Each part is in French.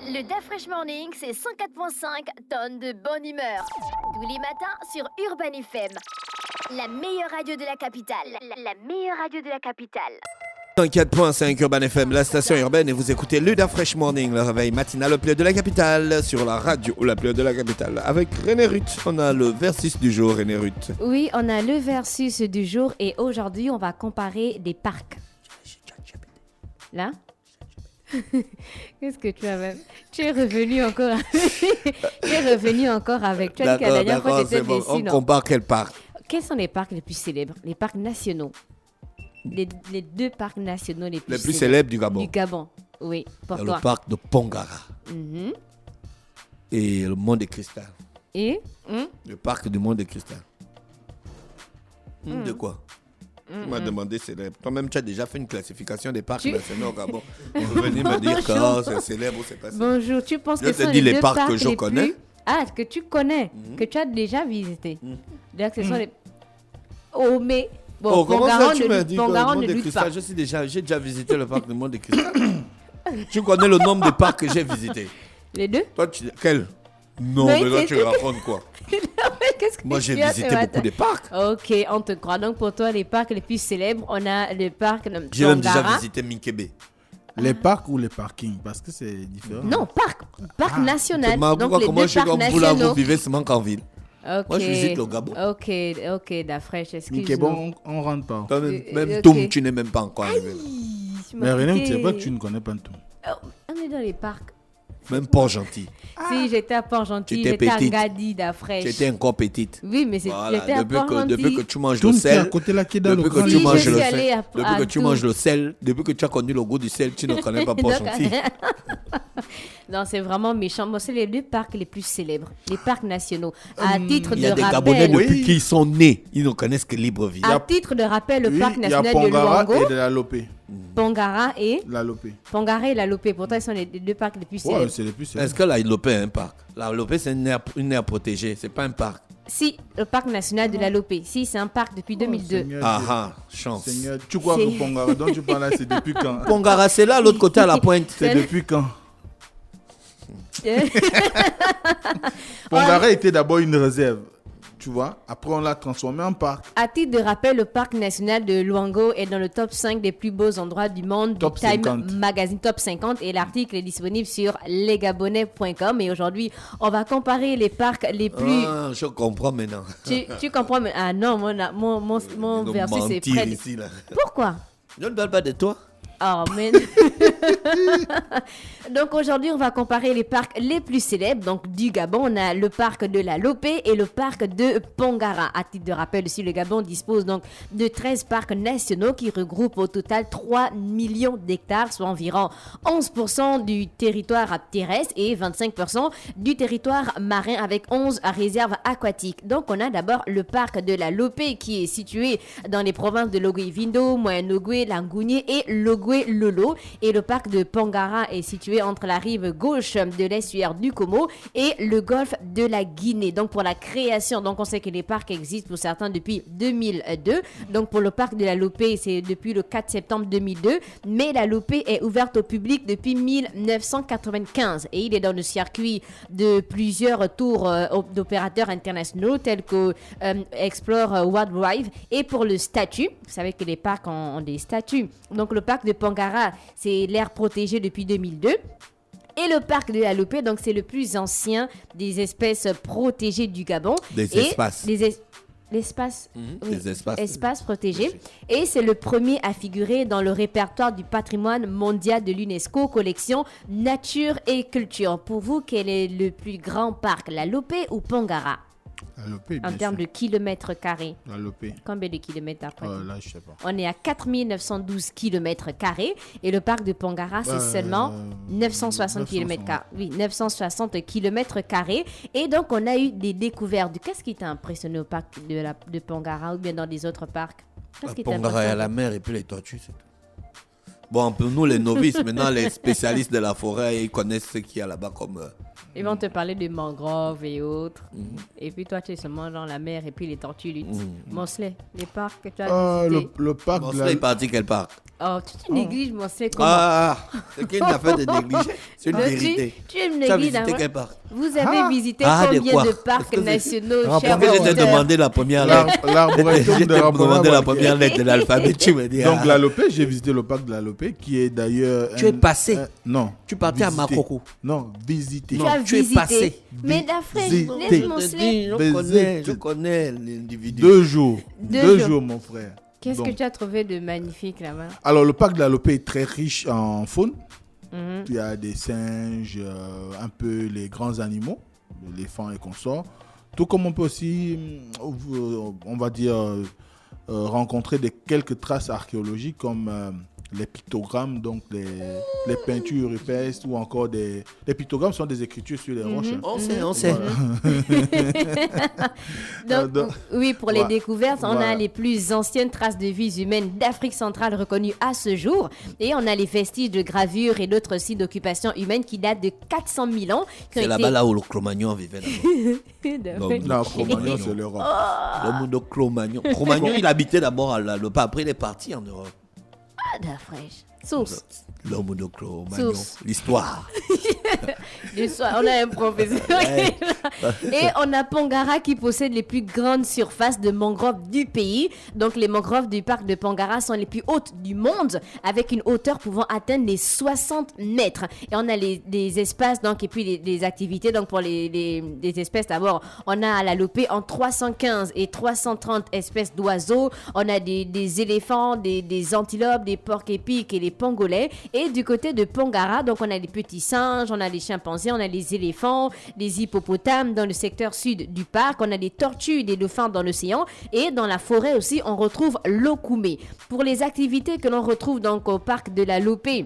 Le Da Fresh Morning, c'est 104.5 tonnes de bonne humeur. Tous les matins sur Urban FM. La meilleure radio de la capitale. La meilleure radio de la capitale. 104.5 Urban FM, la station urbaine, et vous écoutez le Da Fresh Morning, le réveil matinal au plus de la capitale, sur la radio la plus de la capitale. Avec René Ruth, on a le versus du jour, René Ruth. Oui, on a le versus du jour et aujourd'hui, on va comparer des parcs. Là? Qu'est-ce que tu as même? Tu es revenu encore avec... Tu es revenu encore avec... Tu as dit que la dernière fois, tu étais bon. déçu, On non? compare quel parc? Quels sont les parcs les plus célèbres? Les parcs nationaux. Les deux parcs nationaux les plus célèbres du Gabon. Du Gabon, oui, pour toi. Le parc de Pongara. Et le Mont de Cristal. Et Le parc du Mont de Cristal. De quoi? Tu m'as demandé célèbre. Toi-même, tu as déjà fait une classification des parcs nationaux au Gabon. On veut venir me dire que c'est célèbre ou c'est pas célèbre. Bonjour, tu penses que je ce te sont dis les les deux parcs que je les connais. plus... Ah, que tu connais, que tu as déjà visité. Donc, ce sont les... Oh, mais... Bon, comment ça tu m'as dit que le Pongaran Mont ne de lutte Cristal? pas. J'ai déjà visité le parc du Mont de Cristal. Tu connais le nombre de parcs que j'ai visités? Les deux? Toi, quel? Non, mais là, tu racontes quoi? Qu'est-ce que Moi, j'ai tu as visité ce beaucoup matin? de parcs. Ok, on te croit. Donc, pour toi, les parcs les plus célèbres, on a le parc J'ai même déjà Pongara. visité Minkebe. Les parcs ou les parkings? Parce que c'est différent. Non, parc national. Donc, Donc, les comment deux je suis parcs comme vous là, vous nationaux. vivez seulement qu'en ville. Ok. Moi, je visite le Gabon. Ok, Da Fresh, excuse-moi. Ok, bon, on rentre pas. Même ok. Toum, tu n'es même pas encore arrivé. Tu m'as Mais René, quitté. c'est vrai que tu ne connais pas tout. Oh, on est dans les parcs. Même Port-Gentil. Si, j'étais à Port-Gentil, Tu étais j'étais à petite. Ngadi, Da Fresh. Tu étais encore petite. Oui, mais Voilà, j'étais à Port-Gentil. depuis que tu manges Tout le qui est à sel, côté là, qui est dans le depuis grand que tu Si, manges je le suis sel, allée depuis à que tu Toum. manges le sel, depuis que tu as connu le goût du sel, tu ne connais pas Port-Gentil. Non, c'est vraiment méchant. Moi, c'est les deux parcs les plus célèbres, les parcs nationaux. À titre Il y a de des Gabonais rappel, depuis qu'ils sont nés, ils ne connaissent que Libreville. à titre de rappel, le Oui, parc il y a national de Pongara Luango, et de la Lopé. Pongara et La Lopé. La Lopé. Pourtant, ils sont les deux parcs les plus Ouais, célèbres. c'est les plus Est-ce célèbres. que la Lopé est un parc? La Lopé, c'est une aire protégée, c'est pas un parc. Si, le parc national de la Lopé. Si, c'est un parc depuis 2002. Seigneur Ah Dieu. ah, chance. Seigneur, tu crois C'est- que Pongara dont tu parles là, c'est depuis quand? Pongara, c'est là, l'autre côté à la pointe. C'est depuis quand? Pongara était d'abord une réserve. Tu vois? Après, on l'a transformé en parc. À titre de rappel, le parc national de Luango est dans le top 5 des plus beaux endroits du monde Top du Time 50. Magazine Top 50 et l'article est disponible sur lesgabonais.com et aujourd'hui, on va comparer les parcs les plus... Ah, je comprends maintenant. Tu comprends? Ah non, mon Ils vont versus c'est mentir près. ici, là. Pourquoi? Je ne parle pas de toi. Oh, mais... Donc aujourd'hui, on va comparer les parcs les plus célèbres. Donc du Gabon, on a le parc de la Lopé et le parc de Pongara. À titre de rappel, aussi, le Gabon dispose donc de 13 parcs nationaux qui regroupent au total 3 millions d'hectares, soit environ 11% du territoire terrestre et 25% du territoire marin avec 11 réserves aquatiques. Donc on a d'abord le parc de la Lopé qui est situé dans les provinces de Logoué-Vindo, Moyen-Ogooué, Langounié et Logoué-Lolo. Et le parc de Pongara est situé entre la rive gauche de l'estuaire du Como et le golfe de la Guinée. Donc pour la création, donc on sait que les parcs existent pour certains depuis 2002. Donc pour le parc de la Lopé, c'est depuis le 4 septembre 2002. Mais la Lopé est ouverte au public depuis 1995 et il est dans le circuit de plusieurs tours d'opérateurs internationaux tels que Explore World Drive. Et pour le statut, vous savez que les parcs ont des statuts. Donc le parc de Pongara, c'est l'aire protégée depuis 2002. Et le parc de la Lopé, donc c'est le plus ancien des espèces protégées du Gabon. Des Et espaces. L'espace, Des espaces. espace protégé. Et c'est le premier à figurer dans le répertoire du patrimoine mondial de l'UNESCO, collection Nature et Culture. Pour vous, quel est le plus grand parc, la Lopé ou Pongara? La Lopé, En bien termes sûr. de kilomètres carrés. La Lopé. Combien de kilomètres après? Là, je sais pas. On est à 4912 km carrés et le parc de Pongara, c'est seulement 960 km carrés. Oui, 960 km carrés. Et donc, on a eu des découvertes. Qu'est-ce qui t'a impressionné au parc de Pongara ou bien dans des autres parcs? Qu'est-ce qui t'a Pongara, il y a impressionné? la mer et puis les tortues, c'est tout. Bon, pour nous, les novices, maintenant, les spécialistes de la forêt, ils connaissent ce qu'il y a là-bas comme... Ils vont te parler de mangroves et autres. Et puis toi, tu es seulement dans la mer et puis les tortues luttent. Moncelet, les parcs que tu as visités. Le parc Bon, de cela la... est parti quel parc? Oh, tu négliges mon c'est comment? Ah, c'est qu'il n'a fait de négliger. C'est une vérité. Tu me Tu as négliges. visité quel parc? Vous avez visité de combien quoi? de parcs nationaux, chers Pourquoi je t'ai auditeurs? demandé la première lettre? L'arboretum Je de t'ai demandé la Rabona, première lettre de l'alphabet. Tu me dis. Donc, la Lopé, j'ai visité le parc de la Lopé, qui est d'ailleurs. Tu es passé? Non. Tu partais à visité. Makoko? Non, visité. Tu as tu es visité. passé. Mais d'Afrique, Visité. laisse-moi cela. Je connais l'individu. 2 jours. Deux 2 jours. jours, mon frère. Qu'est-ce que Donc, tu as trouvé de magnifique là-bas? Alors, le parc de la Lopé est très riche en faune. Mhm. Il y a des singes, un peu les grands animaux, éléphants et consorts. Tout comme on peut aussi, on va dire, rencontrer quelques traces archéologiques comme les pictogrammes, donc les peintures épaisses ou encore les pictogrammes sont des écritures sur les roches. On sait. Donc, oui, pour les Voilà. découvertes, on a Voilà. les plus anciennes traces de vie humaines d'Afrique centrale reconnues à ce jour. Et on a les vestiges de gravures et d'autres sites d'occupation humaine qui datent de 400 000 ans. Qui ont C'est là-bas là où le Cro-Magnon vivait. d'abord. Non, Cro-Magnon, c'est l'Europe. L'homme de Cro-Magnon. Cro-Magnon, il habitait d'abord à la Lopé. Après, il est parti en Europe. Ah, d'Afrique. Source. L'homme de Cro-Magnon. Source. L'histoire. Du soir, on a un professeur. Et on a Pongara qui possède les plus grandes surfaces de mangroves du pays. Donc les mangroves du parc de Pongara sont les plus hautes du monde, avec une hauteur pouvant atteindre les 60 mètres. Et on a des espaces donc, et puis des activités. Donc pour les espèces d'abord, on a à la Lopé en 315 et 330 espèces d'oiseaux. On a des éléphants, des antilopes, des porcs-épics et des pangolins. Et du côté de Pongara, donc on a des petits singes, on a des chimpanzés, on a des éléphants, des hippopotames dans le secteur sud du parc, on a des tortues, des dauphins dans l'océan et dans la forêt aussi on retrouve l'Okoumé. Pour les activités que l'on retrouve donc au parc de la Lopé,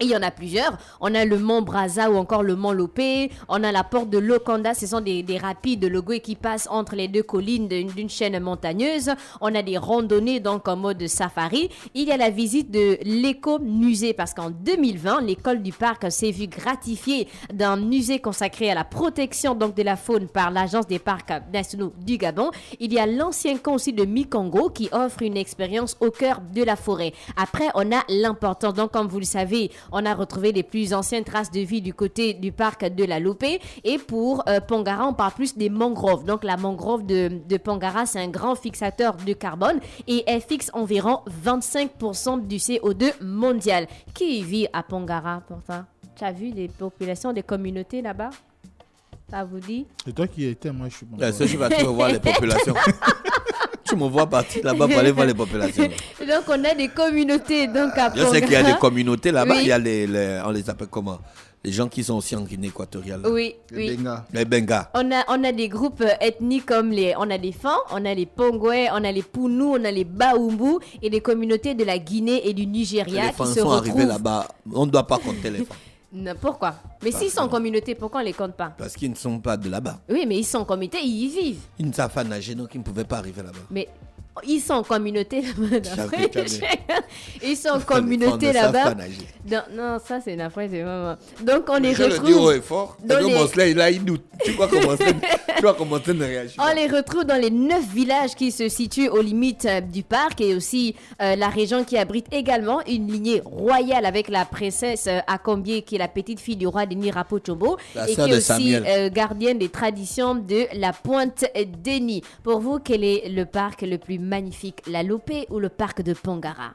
il y en a plusieurs. On a le mont Brazza ou encore le mont Lopé. On a la porte de Lokanda. Ce sont des rapides de Logoué qui passent entre les deux collines d'une chaîne montagneuse. On a des randonnées donc en mode safari. Il y a la visite de l'écomusée parce qu'en 2020, l'école du parc s'est vue gratifiée d'un musée consacré à la protection donc de la faune par l'Agence des parcs nationaux du Gabon. Il y a l'ancien camp aussi de Mikongo qui offre une expérience au cœur de la forêt. Après, on a l'importance. Donc, comme vous le savez, on a retrouvé les plus anciennes traces de vie du côté du parc de la Lopé. Et pour Pongara, on parle plus des mangroves. Donc la mangrove de Pongara, c'est un grand fixateur de carbone et elle fixe environ 25% du CO2 mondial. Qui vit à Pongara pourtant? Tu as vu des populations, des communautés là-bas? Ça vous dit? C'est toi qui étais, moi je suis bon. Ça, tu vas toujours voir les populations. Tu me vois partir là-bas pour aller voir les populations. Donc on a des communautés donc à Je Pongara. sais qu'il y a des communautés là-bas. Oui. Il y a on les appelle comment? Les gens qui sont aussi en Guinée équatoriale. Oui, Les oui. Bengas. Les Bengas. On a des groupes ethniques comme on a les Fans, on a les Pongwe, on a les Pounou, on a les Baoumbu et des communautés de la Guinée et du Nigeria Les qui femmes se sont arrivés retrouvent. là-bas. On ne doit pas compter les femmes. Non, pourquoi? Mais s'ils sont en communauté, pourquoi on les compte pas? Parce qu'ils ne sont pas de là-bas. Oui, mais ils sont en communauté, ils y vivent. Ils ne savent pas nager, donc ils ne pouvaient pas arriver là-bas. Mais ils sont en communauté là-bas. Jamais, jamais. Ils sont en Les femmes communauté ne savent là-bas. pas nager. Non, ça c'est une affaire, c'est vraiment. Donc on les Je le dis haut retrouve. et fort. dans Parce que les- Mosley, là, il doute. Tu crois que Mosley ne réagit pas? On les retrouve dans les 9 villages qui se situent aux limites du parc et aussi la région qui abrite également une lignée royale avec la princesse Akombié qui est la petite fille du roi Denis Rapochombo La et sœur qui est de aussi Samuel. gardienne des traditions de la Pointe Denis. Pour vous, quel est le parc le plus magnifique, la Lopé ou le parc de Pongara?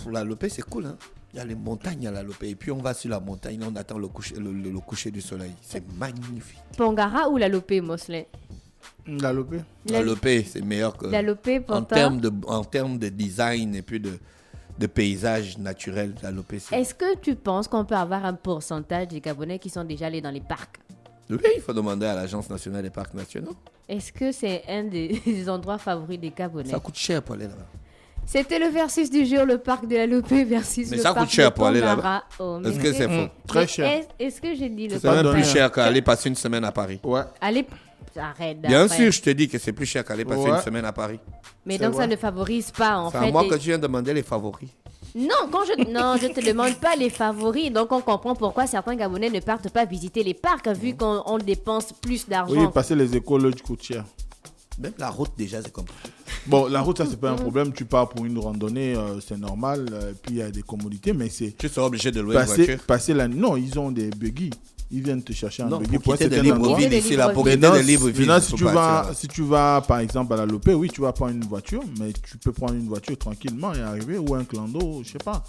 Pour la Lopé, c'est cool. Hein? Il y a les montagnes à la Lopé. Et puis on va sur la montagne, on attend le coucher du soleil. C'est magnifique. Pongara ou la Lopé, Mosley? La Lopé. La Lopé, c'est meilleur que. La Lopé, En pourtant. termes de design et puis de paysage naturel, la Lopé, c'est. Est-ce que tu penses qu'on peut avoir un pourcentage des Gabonais qui sont déjà allés dans les parcs? Oui, il faut demander à l'Agence nationale des parcs nationaux. Est-ce que c'est un des endroits favoris des Gabonais? Ça coûte cher pour aller là-bas. C'était le versus du jour, le parc de la Lopé versus Mais le ça parc coûte cher de pour aller Pongara. là-bas. Oh, Est-ce mais- que c'est faux? Très mais cher. Est-ce que j'ai dit le C'est même donne plus rien. cher qu'aller passer une semaine à Paris. Ouais. Allez, arrête. Bien après. sûr, je te dis que c'est plus cher qu'aller passer Ouais. une semaine à Paris. Mais c'est donc ça vrai. ne favorise pas en C'est fait. à moi les- que tu viens de demander les favoris. Non, je te demande pas les favoris. Donc on comprend pourquoi certains Gabonais ne partent pas visiter les parcs vu qu'on dépense plus d'argent. Oui, passer les écoles coûte cher. Même la route, déjà, c'est compliqué. Bon, la route, ça, c'est pas un problème. Tu pars pour une randonnée, c'est normal. Puis il y a des commodités, mais c'est. Tu seras obligé de louer une voiture. Passer la... Non, ils ont des buggy. Ils viennent te chercher un buggy pour quitter des libres villes ici, là, pour quitter des libres villes. Si tu vas, par exemple, à la Lopé, oui, tu vas prendre une voiture, mais tu peux prendre une voiture tranquillement et arriver, ou un clando, je sais pas.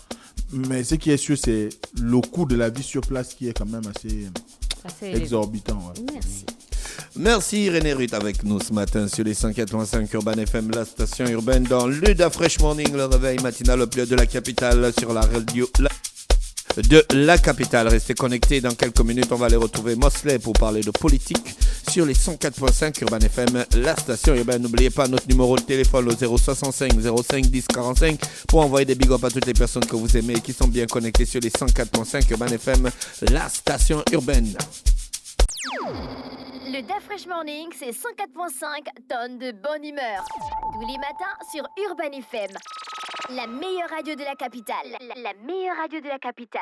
Mais ce qui est sûr, c'est le coût de la vie sur place qui est quand même assez exorbitant. Ouais. Merci. Merci René Ruth avec nous ce matin sur les 104.5 Urban FM, la station urbaine dans Luda Fresh Morning, le réveil matinal au plus de la capitale sur la radio de la capitale. Restez connectés, dans quelques minutes on va aller retrouver Mosley pour parler de politique sur les 104.5 Urban FM, la station urbaine. N'oubliez pas notre numéro de téléphone au 065 05 10 45 pour envoyer des big up à toutes les personnes que vous aimez et qui sont bien connectées sur les 104.5 Urban FM, la station urbaine. Le Da Fresh Morning, c'est 104.5 tonnes de bonne humeur. Tous les matins sur Urban FM. La meilleure radio de la capitale. La meilleure radio de la capitale.